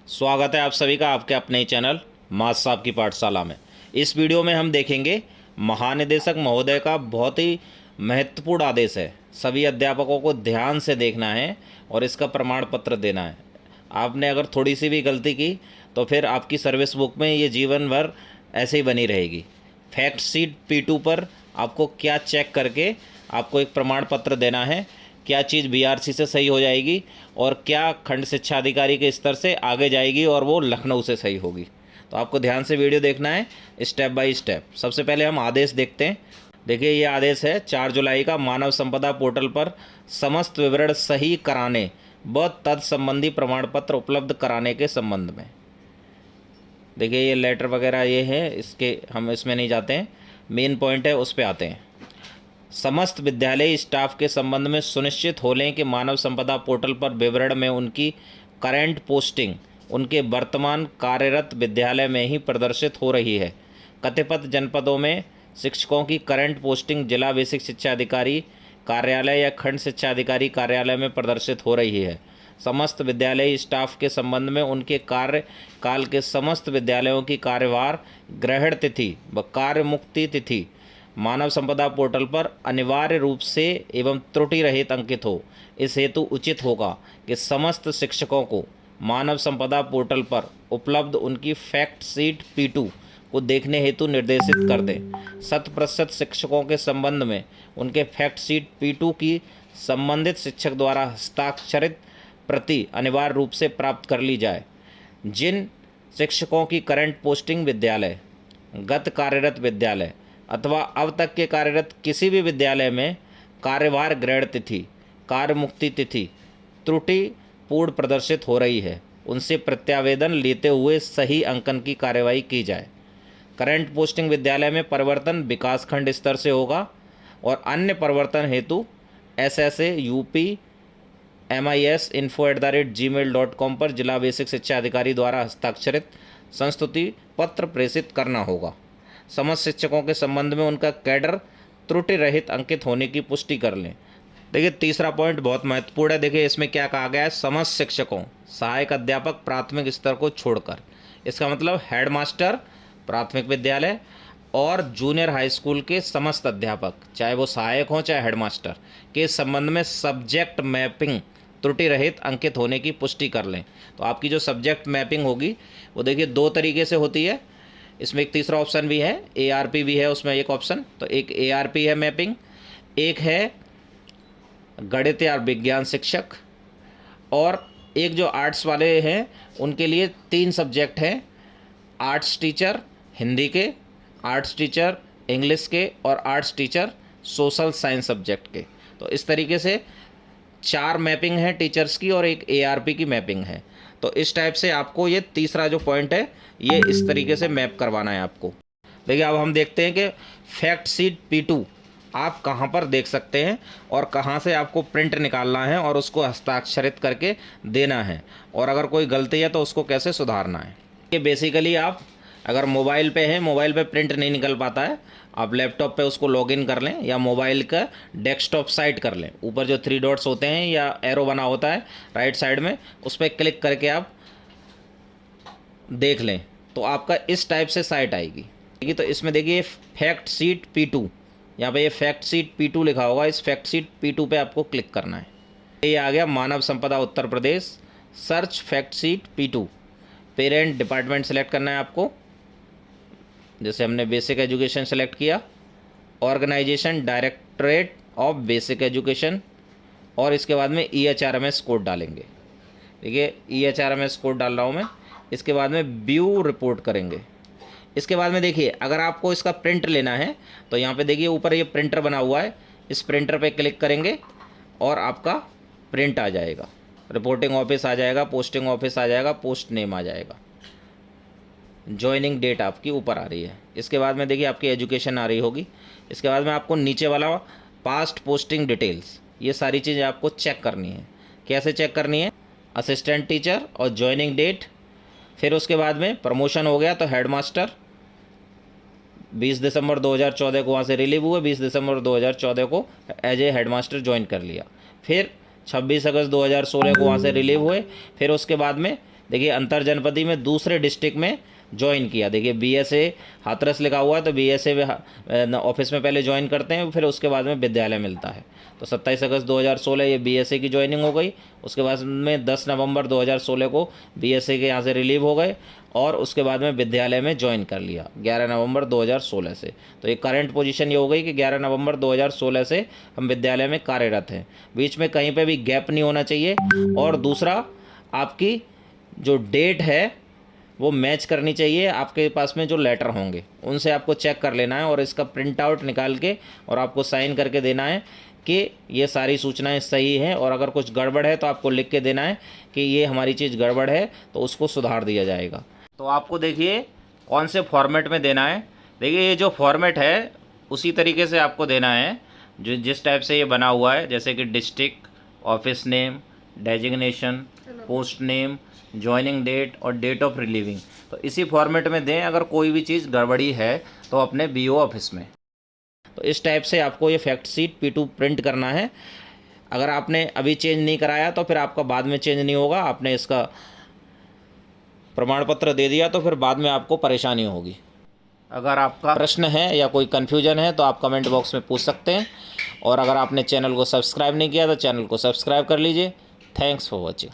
स्वागत है आप सभी का आपके अपने ही चैनल मास साहब की पाठशाला में। इस वीडियो में हम देखेंगे महानिदेशक महोदय का बहुत ही महत्वपूर्ण आदेश है। सभी अध्यापकों को ध्यान से देखना है और इसका प्रमाण पत्र देना है। आपने अगर थोड़ी सी भी गलती की तो फिर आपकी सर्विस बुक में ये जीवन भर ऐसे ही बनी रहेगी। फैक्ट शीट P2 पर आपको क्या चेक करके आपको एक प्रमाण पत्र देना है, क्या चीज़ BRC से सही हो जाएगी और क्या खंड शिक्षा अधिकारी के स्तर से आगे जाएगी और वो लखनऊ से सही होगी। तो आपको ध्यान से वीडियो देखना है स्टेप बाय स्टेप। सबसे पहले हम आदेश देखते हैं। देखिए ये आदेश है 4 जुलाई का, मानव संपदा पोर्टल पर समस्त विवरण सही कराने व तत्संबंधी प्रमाण पत्र उपलब्ध कराने के संबंध में। देखिए ये लेटर वगैरह ये है, इसके हम इसमें नहीं जाते हैं, मेन पॉइंट है उस पर आते हैं। समस्त विद्यालय स्टाफ के संबंध में सुनिश्चित हो लें कि मानव संपदा पोर्टल पर विवरण में उनकी करंट पोस्टिंग उनके वर्तमान कार्यरत विद्यालय में ही प्रदर्शित हो रही है। कतिपय जनपदों में शिक्षकों की करंट पोस्टिंग जिला बेसिक शिक्षा अधिकारी कार्यालय या खंड शिक्षा अधिकारी कार्यालय में प्रदर्शित हो रही है। समस्त विद्यालय स्टाफ के संबंध में उनके कार्यकाल के समस्त विद्यालयों की कार्यभार ग्रहण तिथि व कार्य मुक्ति तिथि मानव संपदा पोर्टल पर अनिवार्य रूप से एवं त्रुटि रहित अंकित हो। इस हेतु उचित होगा कि समस्त शिक्षकों को मानव संपदा पोर्टल पर उपलब्ध उनकी फैक्ट शीट P2 को देखने हेतु निर्देशित कर दें। 100% शिक्षकों के संबंध में उनके फैक्ट शीट P2 की संबंधित शिक्षक द्वारा हस्ताक्षरित प्रति अनिवार्य रूप से प्राप्त कर ली जाए। जिन शिक्षकों की करंट पोस्टिंग विद्यालय, गत कार्यरत विद्यालय अथवा अब तक के कार्यरत किसी भी विद्यालय में कार्यभार ग्रहण तिथि, कार्य मुक्ति तिथि त्रुटि पूर्ण प्रदर्शित हो रही है, उनसे प्रत्यावेदन लेते हुए सही अंकन की कार्यवाही की जाए। करंट पोस्टिंग विद्यालय में परिवर्तन विकासखंड स्तर से होगा और अन्य परिवर्तन हेतु SSA UP MIS info@gmail.com पर जिला बेसिक शिक्षा अधिकारी द्वारा हस्ताक्षरित संस्तुति पत्र प्रेषित करना होगा। समस्त शिक्षकों के संबंध में उनका कैडर त्रुटि रहित अंकित होने की पुष्टि कर लें। देखिए तीसरा पॉइंट बहुत महत्वपूर्ण है। देखिए इसमें क्या कहा गया है, समस्त शिक्षकों सहायक अध्यापक प्राथमिक स्तर को छोड़कर, इसका मतलब हेडमास्टर प्राथमिक विद्यालय और जूनियर हाई स्कूल के समस्त अध्यापक, चाहे वो सहायक हों चाहे हेडमास्टर, के संबंध में सब्जेक्ट मैपिंग त्रुटि रहित अंकित होने की पुष्टि कर लें। तो आपकी जो सब्जेक्ट मैपिंग होगी वो देखिए 2 तरीके से होती है। इसमें एक तीसरा ऑप्शन भी है, ARP भी है उसमें एक ऑप्शन। तो एक ARP है मैपिंग, एक है गणित या विज्ञान शिक्षक, और एक जो आर्ट्स वाले हैं उनके लिए 3 सब्जेक्ट हैं, आर्ट्स टीचर हिंदी के, आर्ट्स टीचर इंग्लिश के और arts teacher social science subject के। तो इस तरीके से 4 मैपिंग है टीचर्स की और एक ARP की मैपिंग है। तो इस टाइप से आपको ये तीसरा जो पॉइंट है ये इस तरीके से मैप करवाना है आपको। देखिए अब हम देखते हैं कि फैक्ट शीट P2 आप कहाँ पर देख सकते हैं और कहाँ से आपको प्रिंट निकालना है और उसको हस्ताक्षरित करके देना है, और अगर कोई गलती है तो उसको कैसे सुधारना है। ये बेसिकली आप अगर मोबाइल पे हैं, मोबाइल पे प्रिंट नहीं निकल पाता है, आप लैपटॉप पे उसको लॉगिन कर लें या मोबाइल का डेस्कटॉप साइट कर लें। ऊपर जो 3 डॉट्स होते हैं या एरो बना होता है राइट साइड में, उस पर क्लिक करके आप देख लें तो आपका इस टाइप से साइट आएगी। तो इसमें देखिए फैक्ट शीट P2, यहाँ पे ये फैक्ट शीट P2 लिखा होगा, इस फैक्ट शीट P2 पे आपको क्लिक करना है। ये आ गया Manav Sampada Uttar Pradesh, search fact sheet P2। Parent department select करना है आपको, जैसे हमने बेसिक एजुकेशन सेलेक्ट किया, organisation directorate of basic education, और इसके बाद में EHRMS कोड डालेंगे। देखिए EHRMS कोड डाल रहा हूँ मैं। इसके बाद में व्यू रिपोर्ट करेंगे। इसके बाद में देखिए अगर आपको इसका प्रिंट लेना है तो यहाँ पे देखिए ऊपर ये प्रिंटर बना हुआ है, इस प्रिंटर पे क्लिक करेंगे और आपका प्रिंट आ जाएगा। रिपोर्टिंग ऑफिस आ जाएगा, पोस्टिंग ऑफिस आ जाएगा, पोस्ट नेम आ जाएगा, जॉइनिंग डेट आपकी ऊपर आ रही है। इसके बाद में देखिए आपकी एजुकेशन आ रही होगी। इसके बाद में आपको नीचे वाला पास्ट पोस्टिंग डिटेल्स, ये सारी चीज़ें आपको चेक करनी है। कैसे चेक करनी है, असिस्टेंट टीचर और जॉइनिंग डेट। फिर उसके बाद में प्रमोशन हो गया तो हेडमास्टर 20 दिसंबर 2014 को वहाँ से रिलीव हुए, 20 दिसंबर 2014 को एज ए हेडमास्टर ज्वाइन कर लिया। फिर 26 अगस्त 2016 को वहाँ से रिलीव हुए। फिर उसके बाद में देखिए अंतर जनपदी में दूसरे डिस्ट्रिक्ट में ज्वाइन किया। देखिए बीएसए हाथरस लिखा हुआ है तो बीएसए ऑफिस में पहले ज्वाइन करते हैं, फिर उसके बाद में विद्यालय मिलता है। तो 27 अगस्त 2016 ये बीएसए की ज्वाइनिंग हो गई। उसके बाद में 10 नवंबर 2016 को बीएसए के यहाँ से रिलीव हो गए और उसके बाद में विद्यालय में ज्वाइन कर लिया 11 नवंबर 2016 से। तो ये करंट पोजीशन ये हो गई कि 11 नवंबर 2016 से हम विद्यालय में कार्यरत हैं। बीच में कहीं पे भी गैप नहीं होना चाहिए। और दूसरा, आपकी जो डेट है वो मैच करनी चाहिए आपके पास में जो लेटर होंगे उनसे, आपको चेक कर लेना है और इसका प्रिंट आउट निकाल के और आपको साइन करके देना है कि ये सारी सूचनाएं सही हैं। और अगर कुछ गड़बड़ है तो आपको लिख के देना है कि ये हमारी चीज़ गड़बड़ है, तो उसको सुधार दिया जाएगा। तो आपको देखिए कौन से फॉर्मेट में देना है। देखिए ये जो फॉर्मेट है उसी तरीके से आपको देना है जो जिस टाइप से ये बना हुआ है, जैसे कि district, office name, designation, post name, joining date और डेट ऑफ रिलीविंग। तो इसी फॉर्मेट में दें। अगर कोई भी चीज़ गड़बड़ी है तो अपने बीओ ऑफिस में। तो इस टाइप से आपको ये फैक्ट शीट P2 प्रिंट करना है। अगर आपने अभी चेंज नहीं कराया तो फिर आपका बाद में चेंज नहीं होगा। आपने इसका प्रमाण पत्र दे दिया तो फिर बाद में आपको परेशानी होगी। अगर आपका प्रश्न है या कोई कन्फ्यूजन है तो आप कमेंट बॉक्स में पूछ सकते हैं। और अगर आपने चैनल को सब्सक्राइब नहीं किया तो चैनल को सब्सक्राइब कर लीजिए। Thanks for watching.